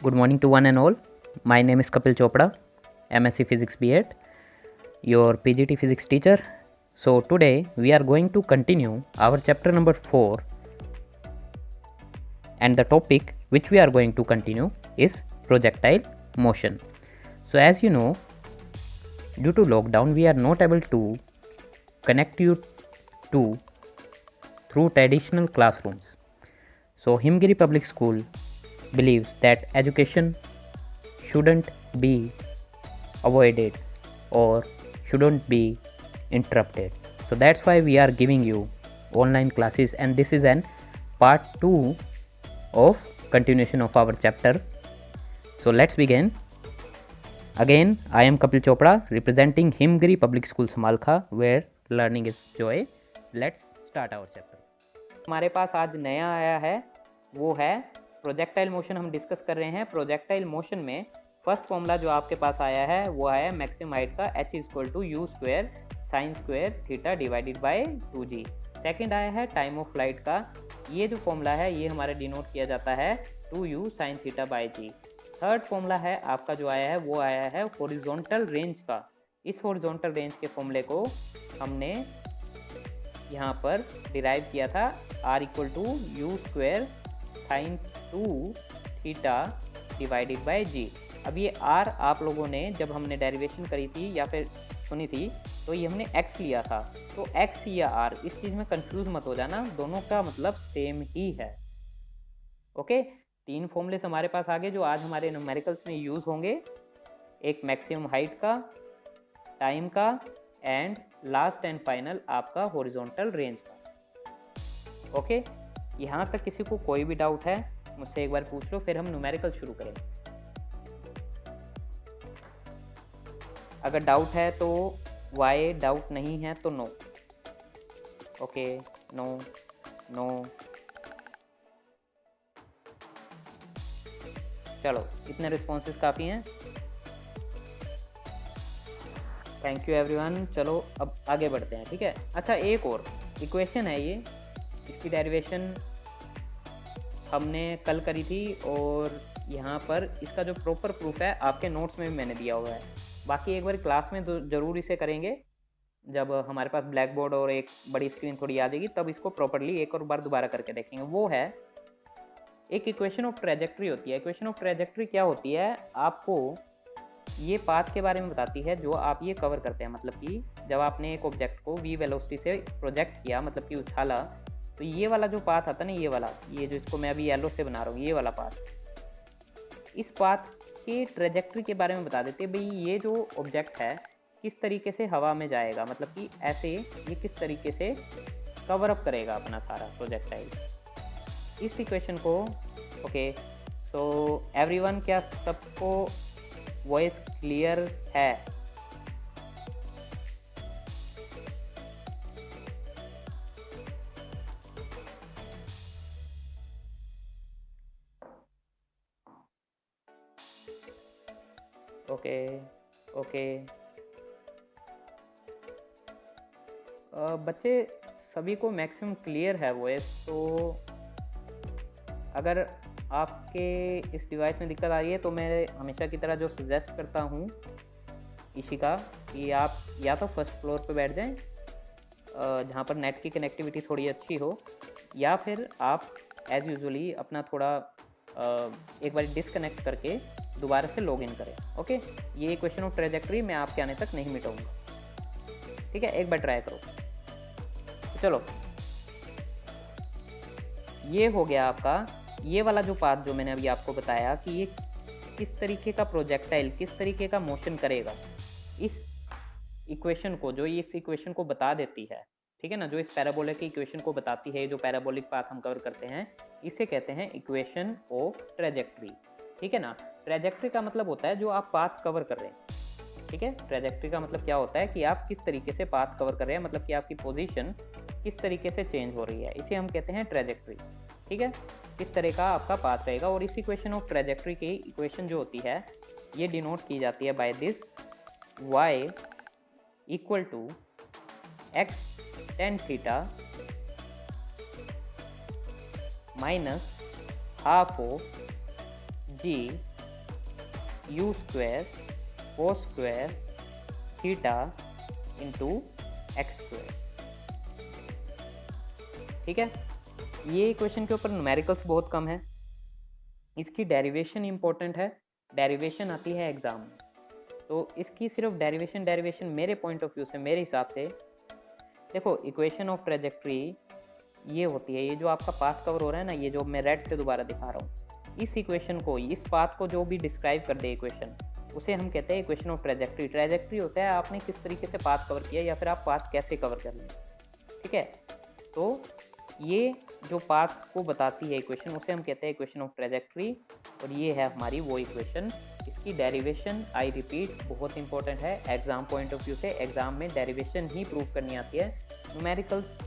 Good morning to one and all. My name is Kapil Chopra, MSc Physics B.Ed, your PGT Physics teacher. So today we are going to continue our chapter number 4, and the topic which we are going to continue is projectile motion. So as you know, due to lockdown we are not able to connect you to through traditional classrooms. So Himgiri Public School believes that education shouldn't be avoided or shouldn't be interrupted. So that's why we are giving you online classes, and this is an part 2 of continuation of our chapter. So let's begin. Again, I am Kapil Chopra representing Himgiri Public School Samalkha, where learning is joy. Let's start our chapter. हमारे पास आज नया आया है, वो है projectile motion. हम discuss कर रहे हैं प्रोजेक्टाइल मोशन में. फर्स्ट फॉर्मूला जो आपके पास आया है वो आया मैक्सिमम हाइट का h=u² sin² theta divided by 2g. Second आया है टाइम ऑफ फ्लाइट का. ये जो फॉर्मूला है ये हमारे डिनोट किया जाता है 2u sin theta by g. Third formula है आपका जो आया है वो आया है हॉरिजॉन्टल रेंज का. इस हॉरिजॉन्टल रेंज के फॉर्मूले को हमने यहाँ पर डिराइव किया था r=u² sin 2 theta divided bye g. अब ये r आप लोगों ने जब हमने डेरिवेशन करी थी या फिर सुनी थी तो ये हमने x लिया था. तो x या r इस चीज़ में कंफ्यूज मत हो जाना, दोनों का मतलब सेम ही है. ओके, तीन फॉर्मूलेस हमारे पास आगे जो आज हमारे न्यूमेरिकल्स में यूज़ होंगे. एक मैक्सिमम हाइट का, टाइम का, एंड लास्ट एंड फाइनल आपका हॉरिजॉन्टल रेंज का. ओके, यहाँ तक किसी को कोई भी डाउट है मुझसे एक बार पूछ लो, फिर हम न्यूमेरिकल शुरू करें. अगर डाउट है तो वाई, डाउट नहीं है तो नो. Okay, no no. चलो, इतने रिस्पॉन्सेस काफ़ी हैं. Thank you everyone. चलो अब आगे बढ़ते हैं. ठीक है. अच्छा, एक और इक्वेशन है ये, इसकी डेरिवेशन हमने कल करी थी और यहाँ पर इसका जो प्रॉपर प्रूफ है आपके नोट्स में भी मैंने दिया हुआ है. बाकी एक बार क्लास में तो ज़रूर इसे करेंगे. जब हमारे पास ब्लैक बोर्ड और एक बड़ी स्क्रीन थोड़ी आ जाएगी तब इसको प्रॉपरली एक और बार दोबारा करके देखेंगे. वो है एक इक्वेशन ऑफ ट्रेजेक्ट्री होती है. इक्वेशन ऑफ ट्रेजेक्ट्री क्या होती है, आपको ये पाथ के बारे में बताती है जो आप ये कवर करते हैं. मतलब कि जब आपने एक ऑब्जेक्ट को v वेलोसिटी से प्रोजेक्ट किया, मतलब कि उछाला, तो ये वाला जो पाथ आता है ना, ये वाला, ये जो इसको मैं अभी येलो से बना रहा हूँ, ये वाला पाथ, इस पाथ की ट्रेजेक्ट्री के बारे में बता देते हैं. भाई ये जो ऑब्जेक्ट है किस तरीके से हवा में जाएगा, मतलब कि ऐसे ये किस तरीके से कवर अप करेगा अपना सारा प्रोजेक्टाइल. इस इक्वेशन को ओके. सो एवरीवन, क्या सबको वॉइस क्लियर है? Okay okay. बच्चे सभी को मैक्सिमम क्लियर है वॉइस. तो अगर आपके इस डिवाइस में दिक्कत आ रही है तो मैं हमेशा की तरह जो सजेस्ट करता हूँ इशिका, कि आप या तो फर्स्ट फ्लोर पे बैठ जाएं जहाँ पर नेट की कनेक्टिविटी थोड़ी अच्छी हो, या फिर आप एज़ यूजुअली अपना थोड़ा एक बार डिसकनेक्ट करके दोबारा से लॉगिन करें. ओके, ये इक्वेशन ऑफ ट्रेजेक्ट्री मैं आपके आने तक नहीं मिटाऊंगा. ठीक है, एक बार ट्राई करो. चलो, ये हो गया आपका ये वाला जो पाथ जो मैंने अभी आपको बताया कि ये किस तरीके का प्रोजेक्टाइल, किस तरीके का मोशन करेगा. इस इक्वेशन को, जो इस इक्वेशन को बता देती है, ठीक है ना, जो इस पैराबोलिक की इक्वेशन को बताती है, जो पैराबोलिक पाथ हम कवर करते हैं, इसे कहते हैं इक्वेशन ऑफ ट्रेजेक्ट्री. ठीक है ना. ट्रेजेक्ट्री का मतलब होता है जो आप पाथ कवर कर रहे हैं. ठीक है, ट्रेजेक्ट्री का मतलब क्या होता है कि आप किस तरीके से पाथ कवर कर रहे हैं, मतलब कि आपकी पोजीशन किस तरीके से चेंज हो रही है, इसे हम कहते हैं ट्रेजेक्ट्री. ठीक है, किस तरह का आपका पाथ रहेगा. और इस इक्वेशन ऑफ ट्रेजेक्ट्री की इक्वेशन जो होती है ये डिनोट की जाती है by this y = x tan theta minus half of g u square cos square theta into x square. ठीक है, ये इक्वेशन के ऊपर न्यूमेरिकल्स बहुत कम है, इसकी डेरिवेशन इंपॉर्टेंट है, डेरिवेशन आती है एग्ज़ाम में। तो इसकी सिर्फ डेरिवेशन मेरे पॉइंट ऑफ व्यू से, मेरे हिसाब से देखो, इक्वेशन ऑफ ट्रेजेक्ट्री ये होती है, ये जो आपका पाथ कवर हो रहा है ना, ये जो मैं रेड से दोबारा दिखा रहा हूँ, इस इक्वेशन को, इस पाथ को जो भी डिस्क्राइब कर दे इक्वेशन, उसे हम कहते हैं इक्वेशन ऑफ ट्रेजेक्ट्री। ट्रेजेक्ट्री होता है आपने किस तरीके से पाथ कवर किया या फिर आप पाथ कैसे कवर कर लें। ठीक है, तो ये जो पाथ को बताती है इक्वेशन, उसे हम कहते हैं इक्वेशन ऑफ ट्रेजेक्ट्री, और ये है हमारी वो इक्वेशन। इसकी डेरिवेशन, आई रिपीट, बहुत इंपॉर्टेंट है एग्जाम पॉइंट ऑफ व्यू से। एग्जाम में डेरिवेशन ही प्रूव करनी आती है, न्यूमेरिकल्स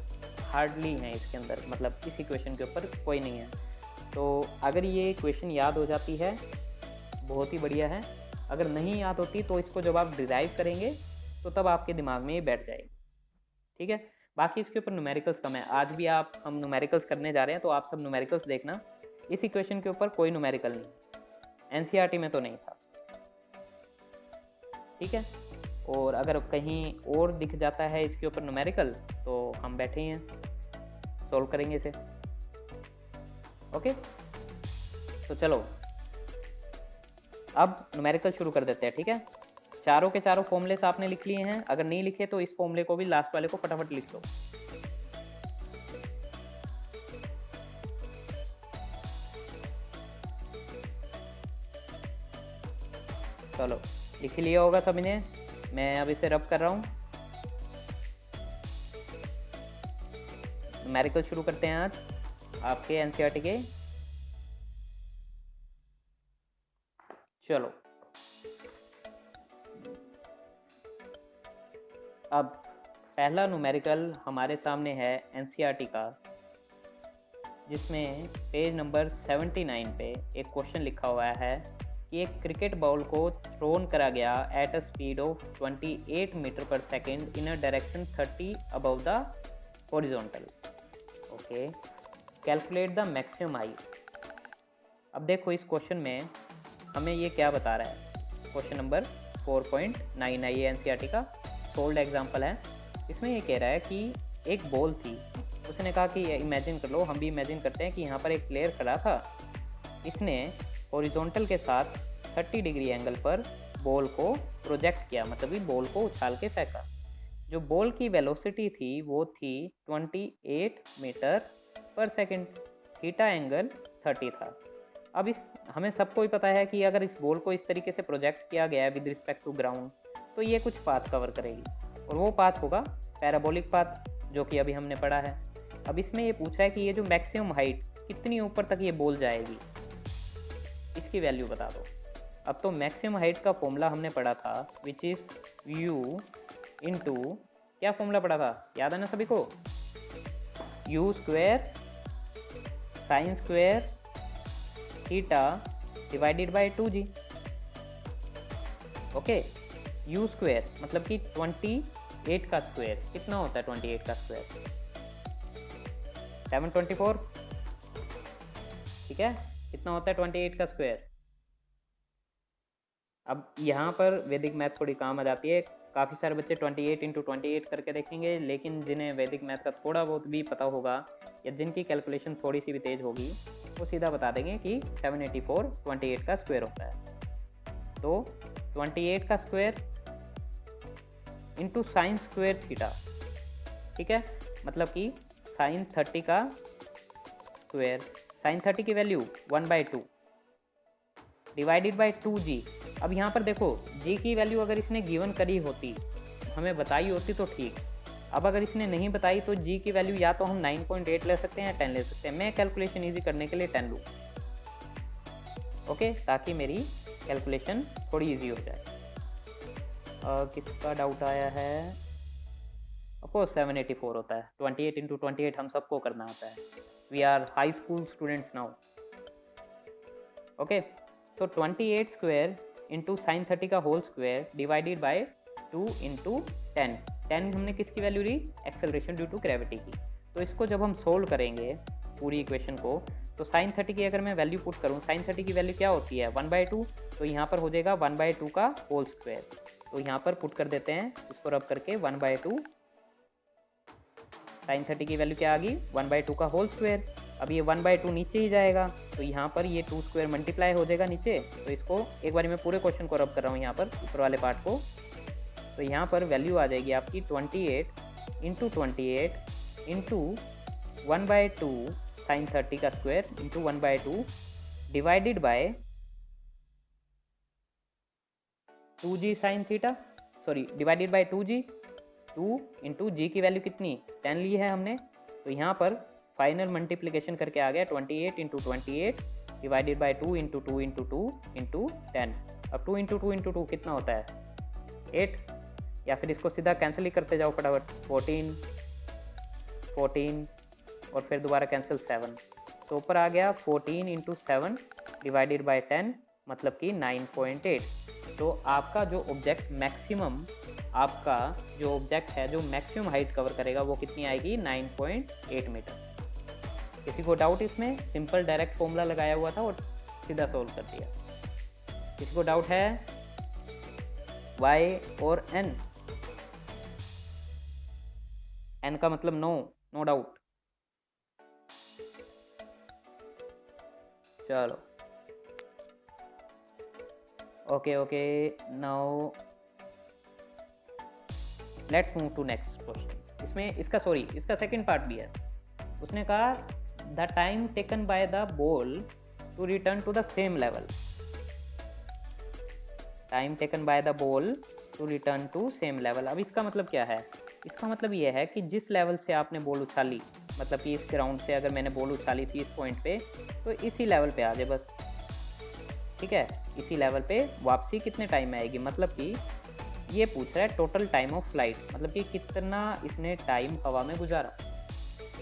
हार्डली हैं इसके अंदर, मतलब इस इक्वेशन के ऊपर कोई नहीं है। तो अगर ये इक्वेशन याद हो जाती है बहुत ही बढ़िया है, अगर नहीं याद होती तो इसको जब आप डिराइव करेंगे तो तब आपके दिमाग में ये बैठ जाएगी। ठीक है, बाकी इसके ऊपर न्यूमेरिकल्स कम है। आज भी हम न्यूमेरिकल्स करने जा रहे हैं, तो आप सब न्यूमेरिकल्स देखना। इस इक्वेशन के ऊपर कोई न्यूमेरिकल नहीं, एनसीईआरटी में तो नहीं था। ठीक है, और अगर कहीं और दिख जाता है इसके ऊपर न्यूमेरिकल तो हम बैठे हैं, सॉल्व करेंगे इसे। ओके, तो चलो अब न्यूमेरिकल शुरू कर देते हैं। ठीक है, चारों के चारों फॉर्मूलेस आपने लिख लिए हैं, अगर नहीं लिखे तो इस फॉर्मूले को भी, लास्ट वाले को फटाफट लिख लो। चलो लिख लिया होगा सभी ने, मैं अब इसे रब कर रहा हूँ। न्यूमेरिकल शुरू करते हैं आज आपके एनसीईआरटी के। चलो अब पहला न्यूमेरिकल हमारे सामने है एनसीईआरटी का, जिसमें पेज नंबर 79 पे एक क्वेश्चन लिखा हुआ है कि एक क्रिकेट बॉल को थ्रोन करा गया at a speed of 28 metre per second in a direction 30 above the horizontal. Okay, calculate the maximum height. अब देखो इस क्वेश्चन में हमें ये क्या बता रहा है, क्वेश्चन नंबर 4.9 है, ये एनसीईआरटी का सोल्ड एग्जाम्पल है। इसमें ये कह रहा है कि एक बॉल थी, उसने कहा कि इमेजिन कर लो, हम भी इमेजिन करते हैं कि यहाँ पर एक प्लेयर खड़ा था, इसने हॉरिजॉन्टल के साथ 30 डिग्री एंगल पर बॉल को प्रोजेक्ट किया, मतलब कि बॉल को उछाल के फेंका। जो बॉल की वेलोसिटी थी वो थी 28 metre per second, theta angle 30 था। अब इस हमें सबको ही पता है कि अगर इस बॉल को इस तरीके से प्रोजेक्ट किया गया है विद रिस्पेक्ट टू ग्राउंड, तो ये कुछ पाथ कवर करेगी, और वो पाथ होगा पैराबोलिक पाथ, जो कि अभी हमने पढ़ा है। अब इसमें ये पूछा है कि ये जो मैक्सिमम हाइट कितनी ऊपर तक ये बॉल जाएगी, इसकी वैल्यू बता दो। अब तो मैक्सिमम हाइट का फॉर्मूला हमने पढ़ा था, विच इज़ u इंटू, क्या फॉर्मूला पढ़ा था, याद है ना सभी को, u square sine square theta divided by 2g। Okay, u square मतलब कि 28 का स्क्वायर, कितना होता है 28 का स्क्वायर, 724। ठीक है, कितना होता है 28 का स्क्वायर। अब यहाँ पर वैदिक मैथ थोड़ी काम आ जाती है, काफ़ी सारे बच्चे 28 इंटू 28 करके देखेंगे, लेकिन जिन्हें वैदिक मैथ का थोड़ा बहुत भी पता होगा या जिनकी कैलकुलेशन थोड़ी सी भी तेज होगी, वो सीधा बता देंगे कि 784 28 का स्क्वायर होता है। तो 28 का square into sine square theta, ठीक है, मतलब कि साइन 30 का स्क्वायर, साइन 30 की वैल्यू 1/2 डिवाइडेड बाई 2g। अब यहाँ पर देखो g की वैल्यू अगर इसने गिवन करी होती, हमें बताई होती तो ठीक। अब अगर इसने नहीं बताई तो g की वैल्यू या तो हम 9.8 ले सकते हैं या 10 ले सकते हैं। मैं कैलकुलेशन इजी करने के लिए 10 लूँ, ओके, ताकि मेरी कैलकुलेशन थोड़ी इजी हो जाए। किसका डाउट आया है, ऑफकोर्स 784 होता है, 28 इंटू 28 हम सबको करना आता है, we are high school students now. Okay, तो 28 स्क्वायर इंटू साइन 30 का whole square divided by 2 into 10। 10 हमने किसकी वैल्यू ली, एक्सेलरेशन ड्यू टू ग्रेविटी की। तो इसको जब हम सोल्व करेंगे पूरी इक्वेशन को, तो साइन 30 की अगर मैं वैल्यू पुट करूँ, साइन 30 की वैल्यू क्या होती है 1/2, तो यहाँ पर हो जाएगा 1/2 का होल स्क्वायर। तो यहाँ पर पुट कर देते हैं इसको रब करके 1/2, साइन 30 की वैल्यू क्या आ गई 1/2 का होल स्क्वायर। अब ये 1/2 नीचे ही जाएगा, तो यहाँ पर ये 2 स्क्वायर मल्टीप्लाई हो जाएगा नीचे। तो इसको एक बार मैं पूरे क्वेश्चन को रब कर रहा हूँ यहाँ पर ऊपर वाले पार्ट को। तो यहाँ पर वैल्यू आ जाएगी आपकी 28 इंटू 28 इंटू 1/2 साइन 30 का square into 1/2 divided by 2g sine theta, sorry divided by 2g। 2 into g की वैल्यू कितनी 10 ली है हमने, तो यहाँ पर फाइनल मल्टीप्लिकेशन करके आ गया 28 into 28 divided by 2 into 2 into 2 into 10। अब 2 इंटू 2 इंटू 2 कितना होता है 8, या फिर इसको सीधा कैंसिल ही करते जाओ फटाफट, 14 और फिर दोबारा कैंसिल 7। तो ऊपर आ गया 14 इंटू 7 डिवाइडेड बाई 10 मतलब कि 9.8। तो आपका जो ऑब्जेक्ट मैक्सिमम, आपका जो ऑब्जेक्ट है जो मैक्सिमम हाइट कवर करेगा वो कितनी आएगी 9.8 मीटर। किसी को डाउट इसमें? सिंपल डायरेक्ट फॉर्मूला लगाया हुआ था और सीधा सोल्व कर दिया। किसी को डाउट है? y और n, n का मतलब नो डाउट। चलो okay now let's move to next question. इसमें इसका सेकंड पार्ट भी है। उसने कहा the time taken by the ball to return to the same level, time taken by the ball to return to same level. अब इसका मतलब क्या है? इसका मतलब ये है कि जिस लेवल से आपने बॉल उछाली, मतलब कि इस ग्राउंड से अगर मैंने बॉल उछाली थी इस पॉइंट पे, तो इसी लेवल पे आ जाए बस, ठीक है। इसी लेवल पे वापसी कितने टाइम में आएगी, मतलब कि ये पूछ रहा है टोटल टाइम ऑफ फ्लाइट, मतलब कि कितना इसने टाइम हवा में गुजारा,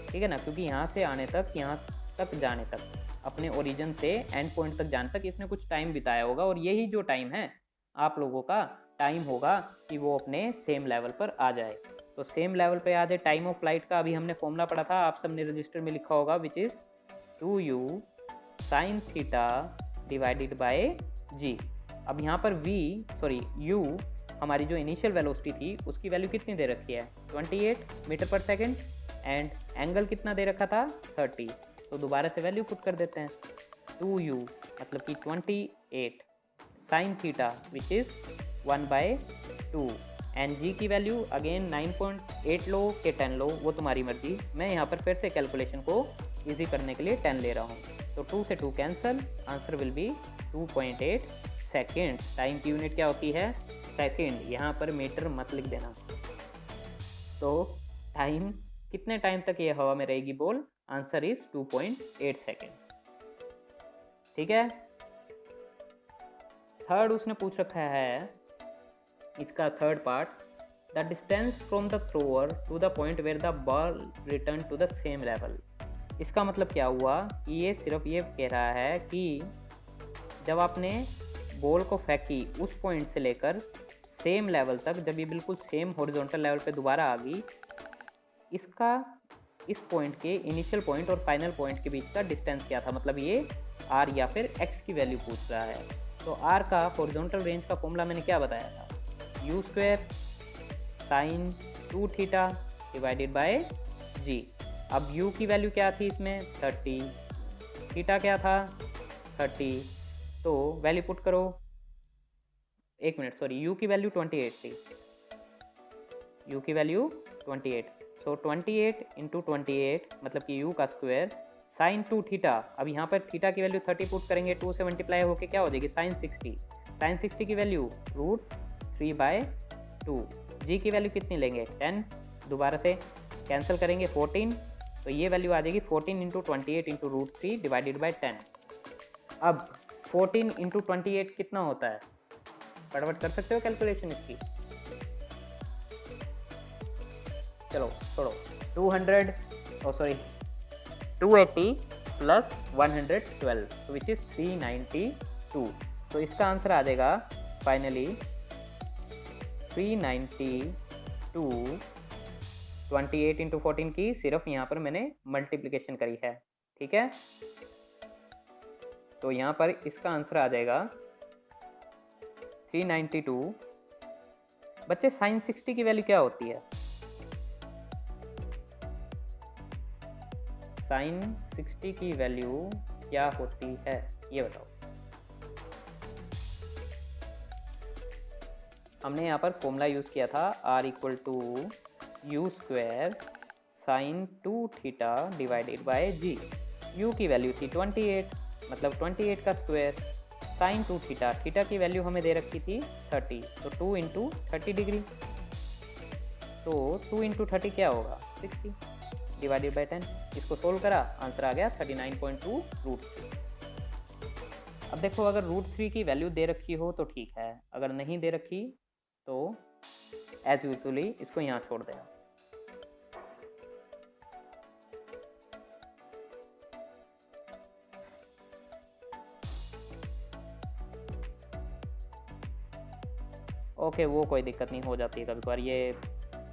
ठीक है ना। क्योंकि यहाँ से आने तक, यहाँ तक जाने तक, अपने ओरिजिन से एंड पॉइंट तक जाने तक इसने कुछ टाइम बिताया होगा, और यही जो टाइम है आप लोगों का टाइम होगा कि वो अपने सेम लेवल पर आ जाए। तो सेम लेवल पे आ जाए टाइम ऑफ फ्लाइट का अभी हमने फॉर्मूला पढ़ा था, आप सबने रजिस्टर में लिखा होगा, which is 2u sine theta divided bye g। अब यहाँ पर u हमारी जो इनिशियल वेलोसिटी थी उसकी वैल्यू कितनी दे रखी है 28 metre per second, and angle कितना दे रखा था 30। तो दोबारा से वैल्यू पुट कर देते हैं, 2u मतलब कि 28 sine theta which is 1/2, and g की वैल्यू अगेन 9.8 लो के 10 लो, वो तुम्हारी मर्जी। मैं यहाँ पर फिर से कैलकुलेशन को इजी करने के लिए 10 ले रहा हूँ। तो 2 से 2 cancel, answer will be 2.8 second. Time की यूनिट क्या होती है सेकेंड, यहाँ पर मीटर मत लिख देना। तो टाइम, कितने टाइम तक ये हवा में रहेगी बॉल, आंसर इज 2.8 सेकेंड, ठीक है। थर्ड उसने पूछ रखा है, इसका third part, the distance from the thrower to the point where the ball return to the same level. इसका मतलब क्या हुआ कि ये सिर्फ ये कह रहा है कि जब आपने बॉल को फेंकी उस पॉइंट से लेकर सेम लेवल तक, जब ये बिल्कुल सेम हॉरिजॉन्टल लेवल पे दोबारा आ गई, इसका इस पॉइंट के इनिशियल पॉइंट और फाइनल पॉइंट के बीच का डिस्टेंस क्या था, मतलब ये आर या फिर एक्स की वैल्यू पूछ रहा है। तो आर का हॉरिजॉन्टल रेंज का फॉर्मूला मैंने क्या बताया था, u square sine 2 theta divided by g. अब यू की वैल्यू क्या थी इसमें 30, थीटा क्या था 30, तो वैल्यू पुट करो, एक मिनट सॉरी, यू की वैल्यू 28 थी, यू की वैल्यू 28, सो 28 इंटू 28 मतलब कि यू का स्क्वायर साइन 2 थीटा। अब यहाँ पर थीटा की वैल्यू 30 पुट करेंगे, 2 से मल्टीप्लाई होके क्या हो जाएगी साइन 60, साइन 60 की वैल्यू √3/2, जी की वैल्यू कितनी लेंगे 10, दोबारा से कैंसिल करेंगे 14, तो ये वैल्यू आ जाएगी 14 इंटू 28 इंटू √3 डिवाइडेड बाई 10। अब 14 इंटू 28 कितना होता है, फटाफट कर सकते हो कैलकुलेशन इसकी, चलो छोड़ो, 280 प्लस 112 विच इज़ 392। तो इसका आंसर आ जाएगा फाइनली 392। 28 इंटू 14 की सिर्फ यहाँ पर मैंने मल्टीप्लिकेशन करी है, ठीक है। तो यहाँ पर इसका आंसर आ जाएगा 392। बच्चे साइन 60 की वैल्यू क्या होती है? साइन 60 की वैल्यू क्या होती है ये बताओ। हमने यहाँ पर फॉर्मूला यूज़ किया था r equal to u square sine 2 theta divided by g. u की वैल्यू थी 28, मतलब 28 का स्क्वायर, साइन 2 थीटा, थीटा की वैल्यू हमें दे रखी थी 30, तो 2 इंटू 30 डिग्री, तो 2 इंटू 30 क्या होगा 60 डिवाइडेड बाई 10। इसको सोल्व करा, आंसर आ गया 39.2 √3। अब देखो अगर √3 की वैल्यू दे रखी हो तो ठीक है, अगर नहीं दे रखी तो एज यूजुअली इसको यहाँ छोड़ देना। ओके, वो कोई दिक्कत नहीं, हो जाती है कभी कभार, ये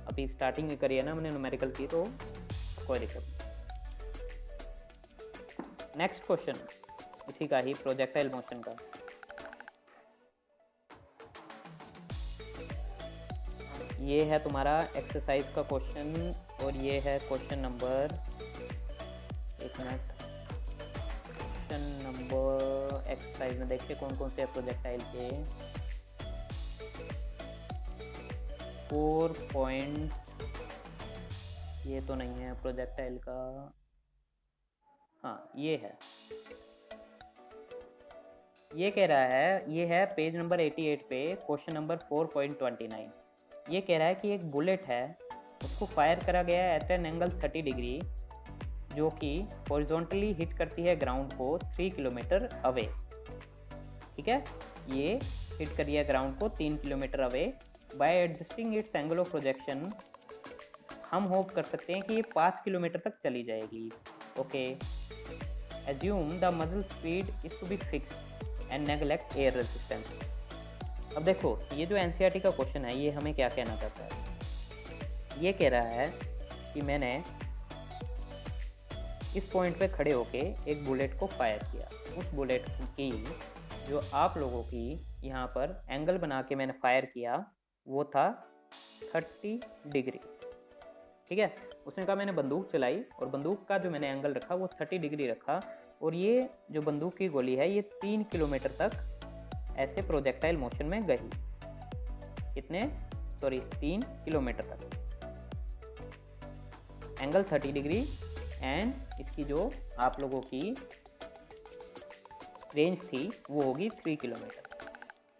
अभी स्टार्टिंग में करी है ना हमने न्यूमेरिकल की, तो कोई दिक्कत नहीं। नेक्स्ट क्वेश्चन इसी का ही, प्रोजेक्टाइल मोशन का। ये है तुम्हारा एक्सरसाइज का क्वेश्चन, और ये है क्वेश्चन नंबर, एक मिनट, क्वेश्चन नंबर एक्सरसाइज में देखिए कौन कौन से प्रोजेक्टाइल के 4 पॉइंट, ये तो नहीं है प्रोजेक्टाइल का, हाँ ये है, ये कह रहा है, ये है पेज नंबर 88 पे क्वेश्चन नंबर 4.29। ये कह रहा है कि एक बुलेट है, उसको फायर करा गया है एट एन एंगल 30 डिग्री, जो कि हॉरिजॉन्टली हिट करती है ग्राउंड को 3 किलोमीटर अवे। ठीक है, ये हिट करी है ग्राउंड को 3 kilometre away. Bye adjusting it's angle of projection, हम होप कर सकते हैं कि ये 5 किलोमीटर तक चली जाएगी। Okay, assume the muzzle speed is to be fixed and neglect air resistance. अब देखो ये जो एनसीईआरटी का क्वेश्चन है, ये हमें क्या कहना चाहता है? ये कह रहा है कि मैंने इस पॉइंट पे खड़े होके एक बुलेट को फायर किया, उस बुलेट की जो आप लोगों की यहाँ पर एंगल बना के मैंने फायर किया वो था 30 डिग्री। ठीक है, उसने कहा मैंने बंदूक चलाई और बंदूक का जो मैंने एंगल रखा वो 30 डिग्री रखा, और ये जो बंदूक की गोली है ये 3 किलोमीटर तक ऐसे प्रोजेक्टाइल मोशन में गई। कितने, सॉरी 3 किलोमीटर तक, एंगल 30 डिग्री, एंड इसकी जो आप लोगों की रेंज थी वो होगी 3 किलोमीटर।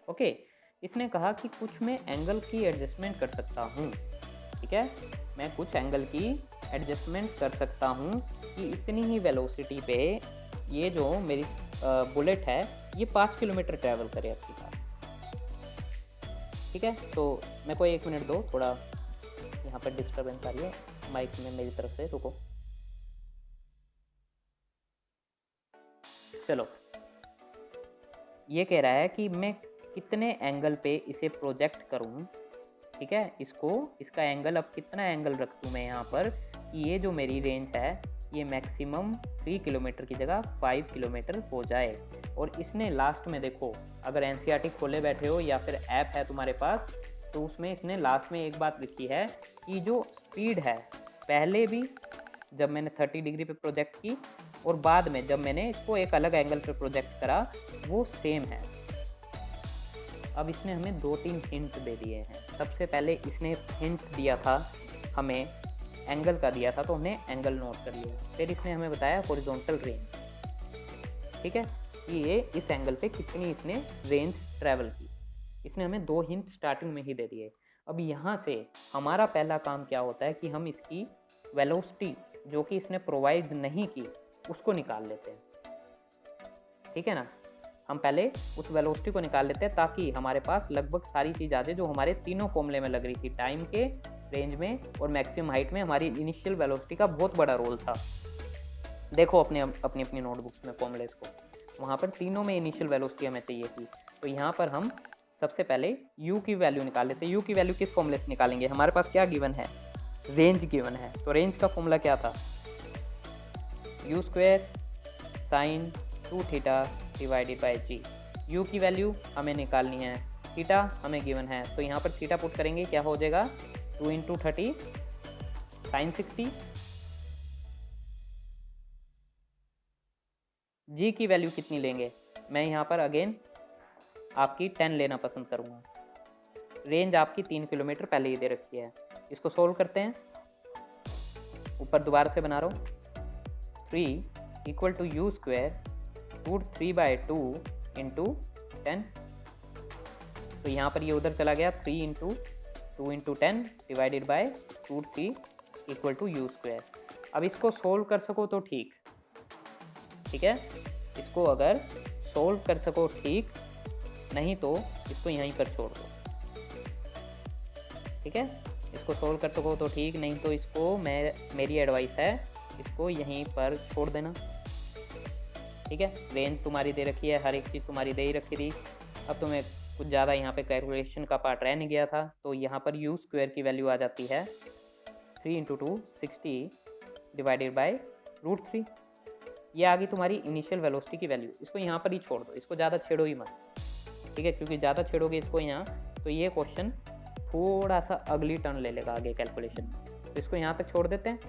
ओके, इसने कहा कि कुछ मैं एंगल की एडजस्टमेंट कर सकता हूँ। ठीक है, मैं कुछ एंगल की एडजस्टमेंट कर सकता हूँ कि इतनी ही वेलोसिटी पे ये जो मेरी बुलेट है ये 5 किलोमीटर ट्रैवल करे आपके साथ। ठीक है, तो मैं कोई 1 मिनट दो, थोड़ा यहाँ पर डिस्टर्बेंस आ रही है माइक में मेरी तरफ से, रुको। चलो, ये कह रहा है कि मैं कितने एंगल पे इसे प्रोजेक्ट करूँ। ठीक है, इसका एंगल, अब कितना एंगल रख दूँ मैं यहाँ पर कि ये जो मेरी रेंज है ये मैक्सिमम 3 किलोमीटर की जगह 5 किलोमीटर हो जाए। और इसने लास्ट में देखो, अगर एनसीईआरटी खोले बैठे हो या फिर ऐप है तुम्हारे पास, तो उसमें इसने लास्ट में एक बात लिखी है कि जो स्पीड है पहले भी जब मैंने 30 डिग्री पे प्रोजेक्ट की और बाद में जब मैंने इसको एक अलग एंगल पे प्रोजेक्ट करा वो सेम है। अब इसने हमें 2-3 हिंट दे दिए हैं। सबसे पहले इसने हिंट दिया था हमें, एंगल का दिया था, तो हमने एंगल नोट कर लिया। फिर इसने हमें बताया हॉरिजॉन्टल रेंज। ठीक है, कि ये इस एंगल पे कितनी इसने रेंज ट्रैवल की। इसने हमें 2 हिंट स्टार्टिंग में ही दे दिए। अब यहाँ से हमारा पहला काम क्या होता है कि हम इसकी वेलोसिटी जो कि इसने प्रोवाइड नहीं की उसको निकाल लेते हैं। ठीक है ना, हम पहले उस वेलोसिटी को निकाल लेते हैं ताकि हमारे पास लगभग सारी चीज़ आ जाए जो हमारे तीनों फॉर्मूले में लग रही थी, टाइम के, रेंज में और मैक्सिमम हाइट में हमारी इनिशियल वेलोसिटी का बहुत बड़ा रोल था। देखो अपनी नोटबुक्स में फॉर्मूलेस को, वहाँ पर तीनों में इनिशियल वेलोसिटी हमें चाहिए थी। तो यहाँ पर हम सबसे पहले u की वैल्यू निकाल लेते हैं। u की वैल्यू किस फॉर्मूले से निकालेंगे? हमारे पास क्या गिवन है? रेंज गिवन है। तो रेंज का फॉर्मूला क्या था? u² sine 2 theta divided by g. U की वैल्यू हमें निकालनी है, थीटा हमें गिवन है, तो यहाँ पर थीटा पुट करेंगे, क्या हो जाएगा 2 इंटू 30 साइन 60। जी की वैल्यू कितनी लेंगे, मैं यहाँ पर अगेन आपकी 10 लेना पसंद करूँगा। रेंज आपकी 3 किलोमीटर पहले ही दे रखी है। इसको सोल्व करते हैं, ऊपर दोबारा से बना रहा हूँ, 3 equal to u square root 3/2 into 10। तो यहाँ पर ये उधर चला गया, 3 into 2 into 10 divided by root 3 equal to u square. अब इसको सोल्व कर सको तो ठीक है, इसको अगर सोल्व कर सको ठीक, नहीं तो इसको यहीं पर छोड़ दो। ठीक है, इसको सोल्व कर सको तो ठीक, नहीं तो इसको मेरी एडवाइस है, इसको यहीं पर छोड़ देना। ठीक है, रेंज तुम्हारी दे रखी है, हर एक चीज़ तुम्हारी दे ही रखी थी। अब तुम्हें कुछ ज़्यादा यहाँ पे कैलकुलेशन का पार्ट रह नहीं गया था, तो यहाँ पर यू स्क्वायर की वैल्यू आ जाती है 3 इंटू 2 60 डिवाइडेड बाय रूट 3। ये आ गई तुम्हारी इनिशियल वेलोसिटी की वैल्यू। इसको यहाँ पर ही छोड़ दो, इसको ज़्यादा छेड़ो ही मत। ठीक है, क्योंकि ज़्यादा छेड़ोगे इसको यहाँ, तो ये क्वेश्चन थोड़ा सा अगली टर्न ले लेगा आगे कैलकुलेशन। तो इसको यहाँ तक छोड़ देते हैं।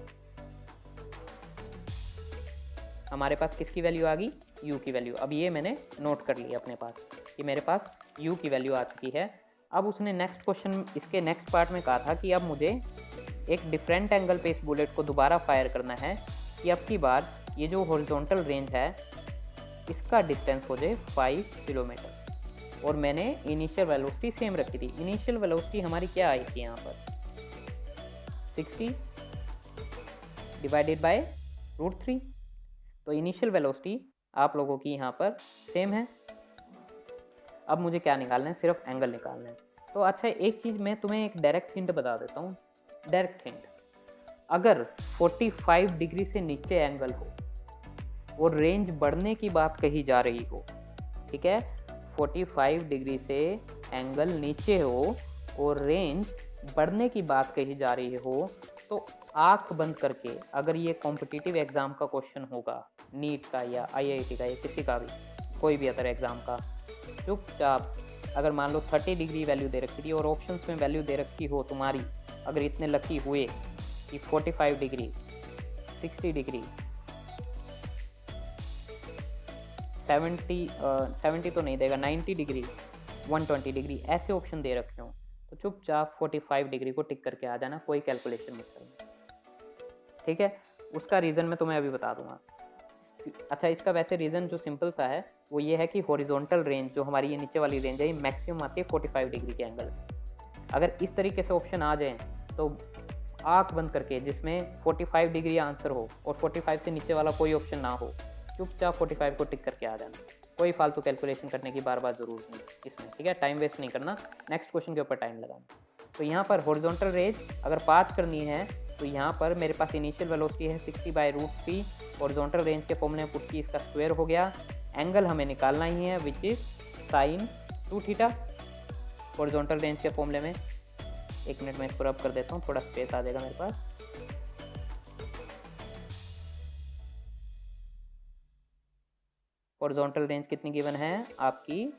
हमारे पास किसकी वैल्यू आ गई, u की वैल्यू। अब ये मैंने नोट कर लिया अपने पास कि मेरे पास u की वैल्यू आ चुकी है। अब उसने नेक्स्ट क्वेश्चन, इसके नेक्स्ट पार्ट में कहा था कि अब मुझे एक डिफरेंट एंगल पे इस बुलेट को दोबारा फायर करना है, कि अब की बार ये जो हॉरिजॉन्टल रेंज है इसका डिस्टेंस हो जाए 5 किलोमीटर। और मैंने इनिशियल वेलोसिटी सेम रखी थी। इनिशियल वेलोसिटी हमारी क्या आई थी यहाँ पर 60 डिवाइडेड बाय रूट 3। तो इनिशियल वेलोसिटी आप लोगों की यहाँ पर सेम है। अब मुझे क्या निकालना है, सिर्फ एंगल निकालना है। तो अच्छा, एक चीज़ मैं तुम्हें एक डायरेक्ट हिंट बता देता हूँ। डायरेक्ट हिंट, अगर 45 डिग्री से नीचे एंगल हो और रेंज बढ़ने की बात कही जा रही हो, ठीक है, 45 डिग्री से एंगल नीचे हो और रेंज बढ़ने की बात कही जा रही हो, तो आंख बंद करके, अगर ये कॉम्पिटिटिव एग्ज़ाम का क्वेश्चन होगा, नीट का या IIT का या किसी का भी, कोई भी अदर एग्ज़ाम का, चुपचाप, अगर मान लो 30 डिग्री वैल्यू दे रखी थी और ऑप्शंस में वैल्यू दे रखी हो तुम्हारी, अगर इतने लकी हुए कि 45 डिग्री, 60 डिग्री, 70 तो नहीं देगा, 90 डिग्री, 120 डिग्री, ऐसे ऑप्शन दे रखे हों, तो चुपचाप 45 डिग्री को टिक करके आ जाना, कोई कैलकुलेशन मत करना। ठीक है, उसका रीज़न मैं तुम्हें अभी बता दूंगा। अच्छा, इसका वैसे रीज़न जो सिंपल सा है वो ये है कि हॉरिजॉन्टल रेंज जो हमारी ये नीचे वाली रेंज है, ये मैक्सिमम आती है 45 डिग्री के एंगल। अगर इस तरीके से ऑप्शन आ जाएँ तो आँख बंद करके, जिसमें 45 डिग्री आंसर हो और 45 से नीचे वाला कोई ऑप्शन ना हो, चुपचाप 45 को टिक करके आ जाना। कोई फालतू कैलकुलेशन करने की बार बार ज़रूरत नहीं इसमें। ठीक है, टाइम वेस्ट नहीं करना, नेक्स्ट क्वेश्चन के ऊपर टाइम लगाना। तो यहाँ पर हॉरिजॉन्टल रेंज अगर 5 करनी है, तो यहाँ पर मेरे पास इनिशियल वेलोसिटी है 60/√3, हॉरिजॉन्टल रेंज के फॉर्मूले में पुट की, इसका स्क्वायर हो गया। एंगल हमें निकालना ही है, which is sin 2θ horizontal range के फॉर्मूले में। एक मिनट में इसको रब कर देता हूँ, थोड़ा स्पेस आ जाएगा मेरे पास। हॉरिजॉन्टल रेंज कितनी गिवन है आपकी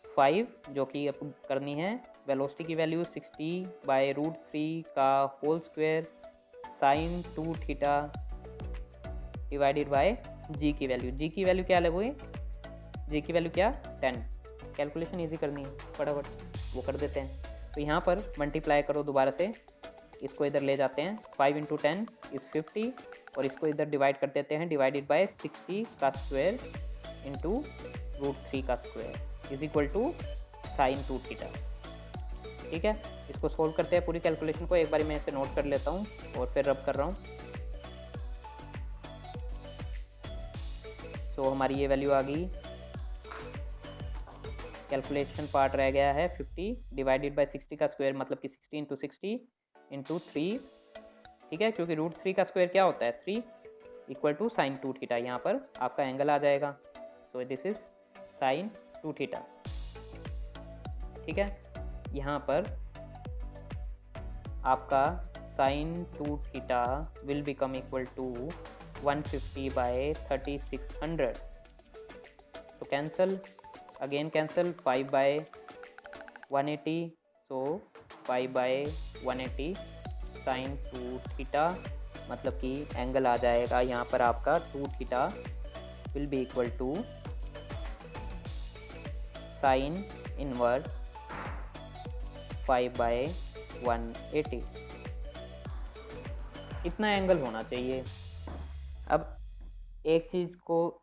5, जो कि अब करनी है। वेलोसिटी की वैल्यू 60/√3 का whole square sin 2θ divided by g की वैल्यू। जी की वैल्यू क्या लगोगी, जी की वैल्यू क्या 10। कैलकुलेशन इजी करनी है, फटाफट वो कर देते हैं। तो यहाँ पर मल्टीप्लाई करो दोबारा से, इसको इधर ले जाते हैं, 5 × 10 इज़ 50, और इसको इधर डिवाइड कर देते हैं, डिवाइडेड बाय 60 का स्क्वायर इंटू √3 का square is equal to sin 2θ। ठीक है, इसको सोल्व करते हैं पूरी कैलकुलेशन को। एक बार मैं इसे नोट कर लेता हूँ और फिर रब कर रहा हूँ। तो हमारी ये वैल्यू आ गई, कैलकुलेशन पार्ट रह गया है 50 डिवाइडेड बाय 60 का स्क्वायर, मतलब कि 60 × 60 × 3। ठीक है, क्योंकि √3 का स्क्वायर क्या होता है 3, इक्वल टू sin 2θ। यहाँ पर आपका एंगल आ जाएगा, तो दिस इज sin 2θ। ठीक है, यहाँ पर आपका sin 2θ will become equal to 150/3600। तो cancel, again cancel, 5/180, so 5/180 sine 2 theta, मतलब कि एंगल आ जाएगा यहाँ पर आपका 2 theta will be equal to sine inverse 5/180। इतना एंगल होना चाहिए। अब एक चीज़ को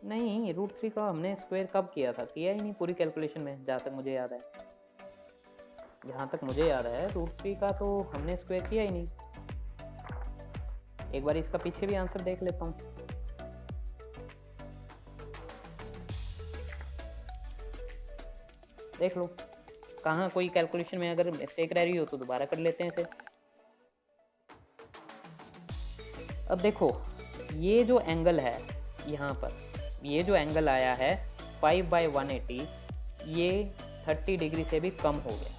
नहीं, √3 का हमने स्क्वायर कब किया था, किया ही नहीं पूरी कैलकुलेशन में, जहाँ तक मुझे याद है। √3 का तो हमने स्क्वायर किया ही नहीं। एक बार इसका पीछे भी आंसर देख लेता हूँ। देख लो कहाँ कोई कैलकुलेशन में अगर मिस्टेक रह रही हो तो दोबारा कर लेते हैं इसे। अब देखो ये जो एंगल है यहाँ पर, ये जो एंगल आया है 5/180, ये 30 डिग्री से भी कम हो गया।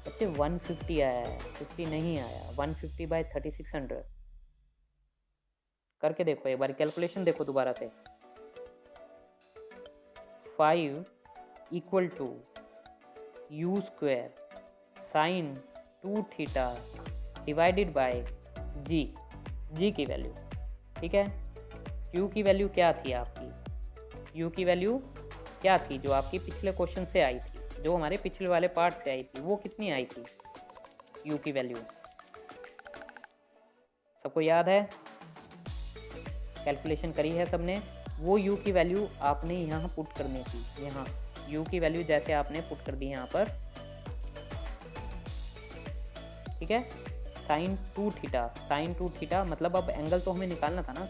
बच्चे 150 आया है, 50 नहीं आया, 150/3600 करके देखो एक बार, कैलकुलेशन देखो दोबारा से। 5 equal to u square sine 2 theta divided by g की वैल्यू, ठीक है। q की वैल्यू क्या थी आपकी, u की वैल्यू क्या थी जो आपकी पिछले क्वेश्चन से आई थी, जो हमारे पिछले वाले पार्ट से आई थी, वो कितनी आई थी u की वैल्यू, सबको याद है, कैलकुलेशन करी है सबने। वो u की वैल्यू आपने यहाँ पुट करनी थी, यहाँ u की वैल्यू जैसे आपने पुट कर दी यहाँ पर, ठीक है। साइन 2 थीटा मतलब अब एंगल तो हमें निकालना था ना,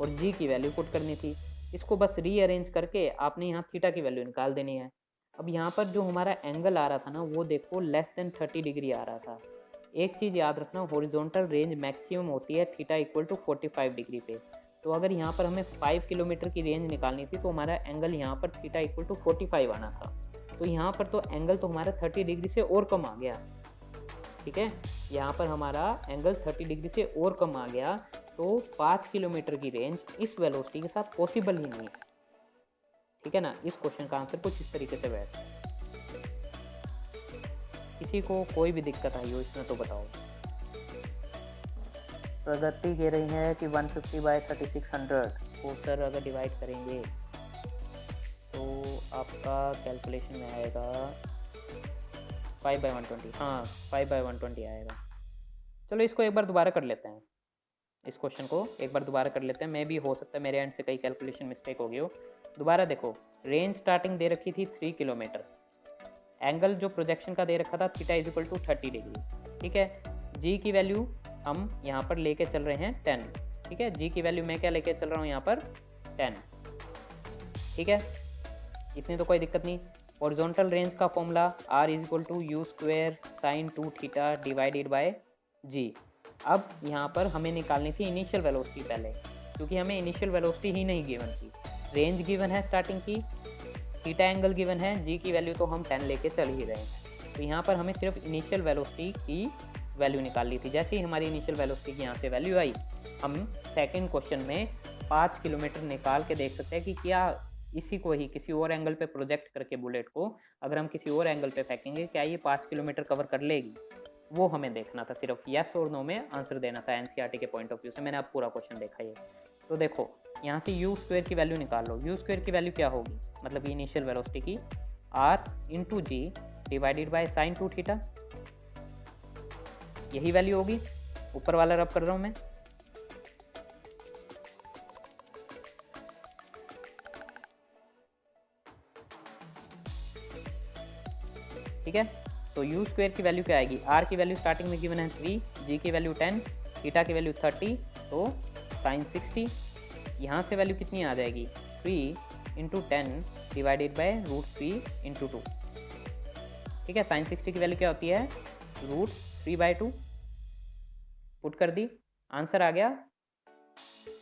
और g की वैल्यू पुट करनी थी। इसको बस रीअरेंज करके आपने यहाँ थीटा की वैल्यू निकाल देनी है। अब यहाँ पर जो हमारा एंगल आ रहा था ना, वो देखो लेस देन 30 डिग्री आ रहा था। एक चीज़ याद रखना, हॉरिजॉन्टल रेंज मैक्सिमम होती है थीटा इक्वल टू 45 डिग्री पे। तो अगर यहाँ पर हमें 5 किलोमीटर की रेंज निकालनी थी तो हमारा एंगल यहाँ पर थीटा इक्वल टू 45 आना था। तो यहाँ पर तो एंगल तो हमारा 30 डिग्री से और कम आ गया, ठीक है। यहाँ पर हमारा एंगल 30 डिग्री से और कम आ गया, तो 5 किलोमीटर की रेंज इस वेलोसिटी के साथ पॉसिबल ही नहीं है, ठीक है ना। इस क्वेश्चन का आंसर कुछ इस तरीके से बैठता है। किसी को कोई भी दिक्कत आई हो इसमें तो बताओ। प्रगति कह रही है कि 150/3600 को सर अगर डिवाइड करेंगे तो आपका कैलकुलेशन में आएगा 5/120, हाँ 5/120 आएगा। चलो इसको एक बार दोबारा कर लेते हैं, इस क्वेश्चन को एक बार दोबारा कर लेते हैं। मैं भी हो सकता है मेरे एंड से कई कैलकुलेशन मिस्टेक हो गई हो। दोबारा देखो, रेंज स्टार्टिंग दे रखी थी 3 किलोमीटर, एंगल जो प्रोजेक्शन का दे रखा था theta is equal to 30 degree, ठीक है। जी की वैल्यू हम यहाँ पर लेके चल रहे हैं 10, ठीक है। जी की वैल्यू मैं क्या लेके चल रहा हूँ यहाँ पर 10, ठीक है। इतनी तो कोई दिक्कत नहीं। हॉरिजॉन्टल रेंज का formula r is equal to u square sine 2 theta divided by g. अब यहाँ पर हमें निकालनी थी इनिशियल वेलोसिटी पहले, क्योंकि हमें इनिशियल वेलोसिटी ही नहीं गिवन थी। रेंज गिवन है स्टार्टिंग की, थीटा एंगल गिवन है, जी की वैल्यू तो हम 10 लेके चल ही रहे हैं। तो यहाँ पर हमें सिर्फ इनिशियल वेलोसिटी की वैल्यू निकालनी थी। जैसे ही हमारी इनिशियल वेलोसिटी की यहाँ से वैल्यू आई, हम सेकंड क्वेश्चन में 5 किलोमीटर निकाल के देख सकते हैं कि क्या इसी को ही किसी और एंगल पे प्रोजेक्ट करके बुलेट को अगर हम किसी और एंगल पे फेंकेंगे, क्या ये 5 किलोमीटर कवर कर लेगी, वो हमें देखना था। सिर्फ यस और नो में आंसर देना था एनसीईआरटी के पॉइंट ऑफ व्यू से। मैंने अब पूरा क्वेश्चन देखा ये, तो देखो यहाँ से यू स्क्वायर की वैल्यू निकाल लो। यू स्क्वायर की वैल्यू क्या होगी, मतलब इनिशियल वेलोसिटी की, r into g divided by sine 2 theta, यही वैल्यू होगी। ऊपर वाला रब कर रहा हूँ मैं, ठीक है। तो यू स्क्वायर की वैल्यू क्या आएगी, आर की वैल्यू स्टार्टिंग में गिवन है 3, जी की वैल्यू 10, थीटा की वैल्यू 30, तो साइन 60। यहाँ से वैल्यू कितनी आ जाएगी, 3 इंटू 10 डिवाइडेड बाय √3 इंटू 2, ठीक है। साइन 60 की वैल्यू क्या होती है, √3/2। पुट कर दी, आंसर आ गया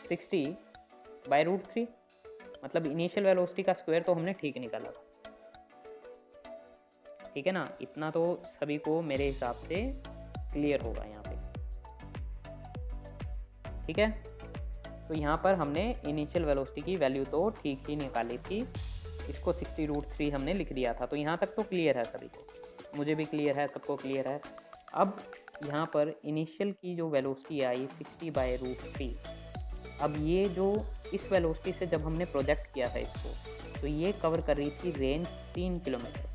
60/√3। मतलब इनिशियल वेलोसिटी का स्क्वायर तो हमने ठीक निकाला था। ठीक है ना, इतना तो सभी को मेरे हिसाब से क्लियर होगा यहाँ पे। ठीक है, तो यहाँ पर हमने इनिशियल वेलोसिटी की वैल्यू तो ठीक ही निकाली थी, इसको 60√3 हमने लिख दिया था। तो यहाँ तक तो क्लियर है सभी को, मुझे भी क्लियर है, सबको क्लियर है। अब यहाँ पर इनिशियल की जो वेलोसिटी आई 60/√3, अब ये जो इस वेलोसिटी से जब हमने प्रोजेक्ट किया था इसको, तो ये कवर कर रही थी रेंज 3 किलोमीटर।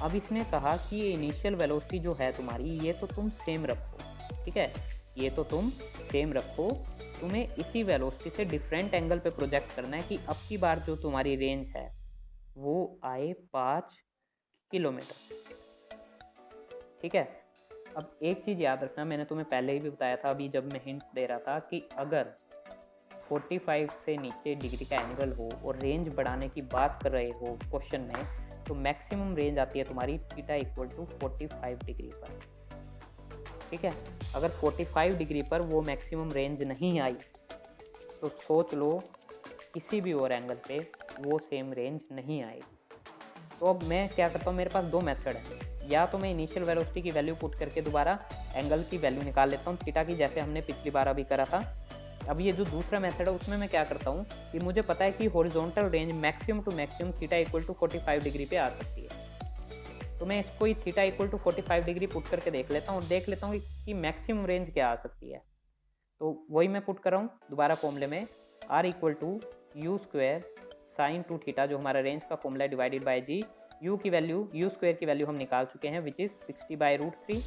अब इसने कहा कि ये इनिशियल वेलोसिटी जो है तुम्हारी, ये तो तुम सेम रखो, ठीक है, ये तो तुम सेम रखो, तुम्हें इसी वेलोसिटी से डिफरेंट एंगल पे प्रोजेक्ट करना है कि अब की बार जो तुम्हारी रेंज है वो आए 5 किलोमीटर। ठीक है, अब एक चीज़ याद रखना, मैंने तुम्हें पहले ही भी बताया था, अभी जब मैं हिंट दे रहा था कि अगर 45 से नीचे डिग्री का एंगल हो और रेंज बढ़ाने की बात कर रहे हो क्वेश्चन में, तो मैक्सिमम रेंज आती है तुम्हारी थीटा इक्वल टू 45 डिग्री पर। ठीक है, अगर 45 डिग्री पर वो मैक्सिमम रेंज नहीं आई तो सोच लो किसी भी और एंगल पे वो सेम रेंज नहीं आएगी। तो अब मैं क्या करता हूँ, मेरे पास दो मेथड है, या तो मैं इनिशियल वेलोसिटी की वैल्यू पुट करके दोबारा एंगल की वैल्यू निकाल लेता हूँ थीटा की, जैसे हमने पिछली बार अभी करा था। अब ये जो दूसरा मेथड है उसमें मैं क्या करता हूँ कि मुझे पता है कि horizontal range maximum to maximum theta equal to 45 degree पे आ सकती है, तो मैं इसको ही theta equal to 45 degree put करके देख लेता हूँ और देख लेता हूँ कि मैक्सिमम रेंज क्या आ सकती है। तो वही मैं पुट कर रहा हूँ दोबारा फॉर्मूले में, R equal to u square sine 2 theta, जो हमारा रेंज का फॉर्मूला है, डिवाइडेड बाय जी। यू की वैल्यू, यू स्क्वायर की वैल्यू हम निकाल चुके हैं, विच इज़ 60/√3।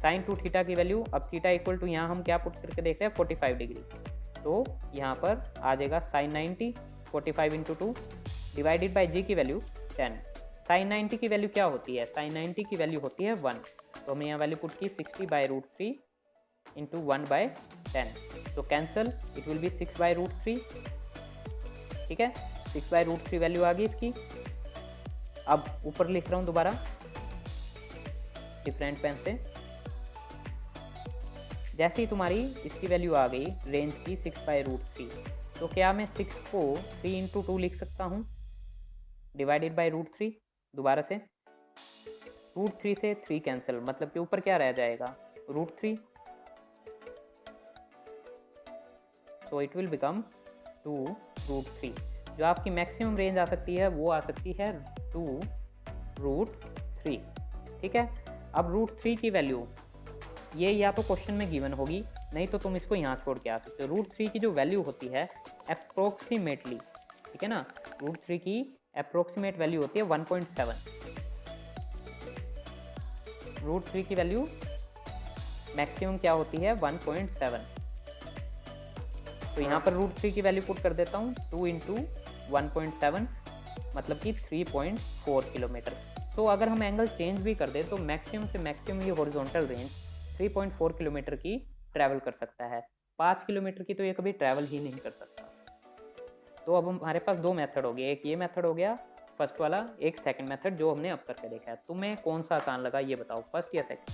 साइन 2 थीटा की वैल्यू, अब थीटा इक्वल टू यहाँ हम क्या पुट करके देख रहे हैं 45 डिग्री, तो यहाँ पर आ जाएगा साइन 90, 45 इंटू 2 डिवाइडेड बाई जी की वैल्यू 10। साइन 90 की वैल्यू क्या होती है, साइन 90 की वैल्यू होती है 1, तो हमने यहाँ वैल्यू पुट की 60/√3 इंटू 1/10, तो कैंसल, इट विल बी 6/√3। ठीक है, 6/√3 वैल्यू आ गई इसकी। अब ऊपर लिख रहा हूँ दोबारा डिफरेंट पेन से, जैसे ही तुम्हारी इसकी वैल्यू आ गई रेंज की 6/√3, तो क्या मैं 6 को 3 इंटू 2 लिख सकता हूँ डिवाइडेड बाई √3। दोबारा से √3 से 3 कैंसिल, मतलब कि ऊपर क्या रह जाएगा √3, सो इट विल बिकम 2√3। जो आपकी मैक्सिमम रेंज आ सकती है वो आ सकती है 2√3। ठीक है, अब √3 की वैल्यू ये या तो क्वेश्चन में गिवन होगी, नहीं तो तुम इसको यहाँ छोड़ के आ सकते हो। √3 की जो वैल्यू होती है अप्रोक्सीमेटली, ठीक है ना, √3 की अप्रोक्सीमेट वैल्यू होती है 1.7। √3 की वैल्यू मैक्सिमम क्या होती है 1.7, तो यहाँ पर √3 की वैल्यू पुट कर देता हूँ 2 इंटू 1.7, मतलब कि 3.4 किलोमीटर। तो अगर हम एंगल चेंज भी कर दें तो मैक्सिमम से मैक्सिमम ये हॉरिजॉन्टल रेंज 3.4 किलोमीटर की ट्रैवल कर सकता है, 5 किलोमीटर की तो ये कभी ट्रैवल ही नहीं कर सकता। तो अब हमारे पास दो मेथड हो गए, एक ये मेथड हो गया फर्स्ट वाला, एक सेकंड मेथड जो हमने अब करके देखा है। तुम्हें कौन सा आसान लगा ये बताओ, फर्स्ट या सेकंड?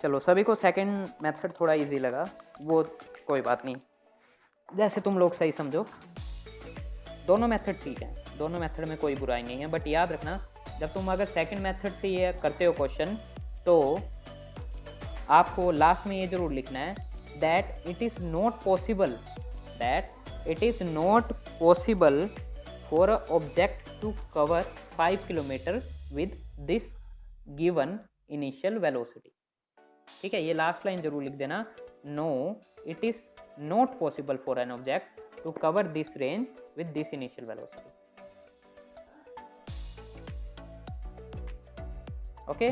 चलो सभी को सेकंड मेथड थोड़ा इजी लगा, वो कोई बात नहीं, जैसे तुम लोग सही समझो। दोनों मेथड ठीक है, दोनों मेथड में कोई बुराई नहीं है, बट याद रखना जब तुम अगर सेकंड मेथड से ये करते हो क्वेश्चन, तो आपको लास्ट में ये जरूर लिखना है that it is not possible, that it is not possible for a object to cover 5 kilometre with this given initial velocity. ठीक है, ये लास्ट लाइन जरूर लिख देना, no it is not possible for an object to cover this range with this initial velocity. Okay,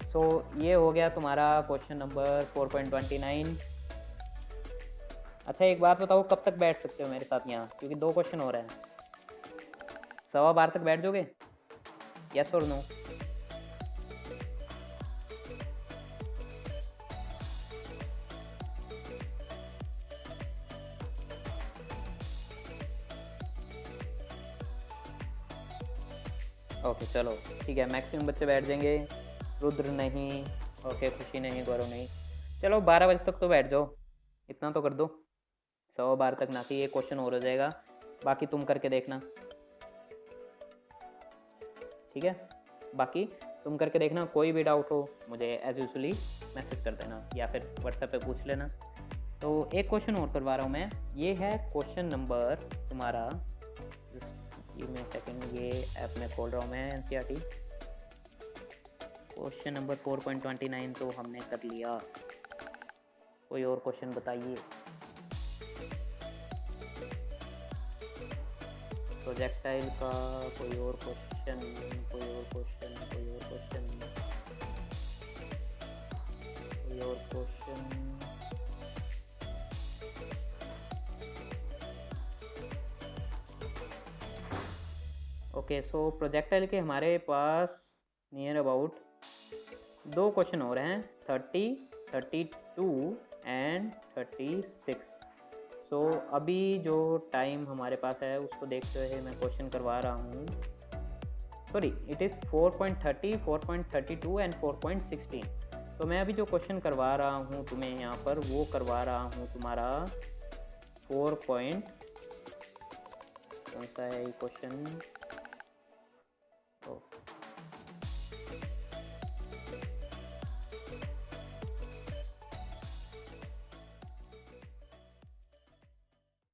so ये हो गया तुम्हारा क्वेश्चन नंबर 4.29। अच्छा एक बात बताओ, कब तक बैठ सकते हो मेरे साथ यहाँ, क्योंकि दो क्वेश्चन हो रहे हैं, 12:15 तक बैठ जाओगे, यस और नो? ओके चलो ठीक है, मैक्सिमम बच्चे बैठ जाएंगे। रुद्र नहीं, ओके, खुशी नहीं, गौरव नहीं। चलो 12 बजे तक तो बैठ जाओ, इतना तो कर दो, 12:15 तक ना कि ये क्वेश्चन और हो जाएगा, बाकी तुम करके देखना, ठीक है। बाकी तुम करके देखना, कोई भी डाउट हो मुझे एज यूजली मैसेज कर देना या फिर व्हाट्सएप पे पूछ लेना। तो एक क्वेश्चन और करवा रहा हूँ मैं, ये है क्वेश्चन नंबर तुम्हारा, मैं सेकंड, ये ऐप में खोल रहा हूँ मैं एनसीईआरटी। क्वेश्चन नंबर 4.29 तो हमने कर लिया, कोई और क्वेश्चन बताइए। प्रोजेक्टाइल का कोई और क्वेश्चन, कोई और क्वेश्चन, कोई और क्वेश्चन, कोई और क्वेश्चन। ओके, सो प्रोजेक्टाइल के हमारे पास नियर अबाउट 2 क्वेश्चन और हैं, 30, 32 एंड 36। सो अभी जो टाइम हमारे पास है उसको देखते हुए मैं क्वेश्चन करवा रहा हूँ, सॉरी इट इज़ 4.30, 4.32 एंड 4.16। तो मैं अभी जो क्वेश्चन करवा रहा हूँ तुम्हें यहाँ पर, वो करवा रहा हूँ तुम्हारा 4 पॉइंट, कौन सा है ये क्वेश्चन,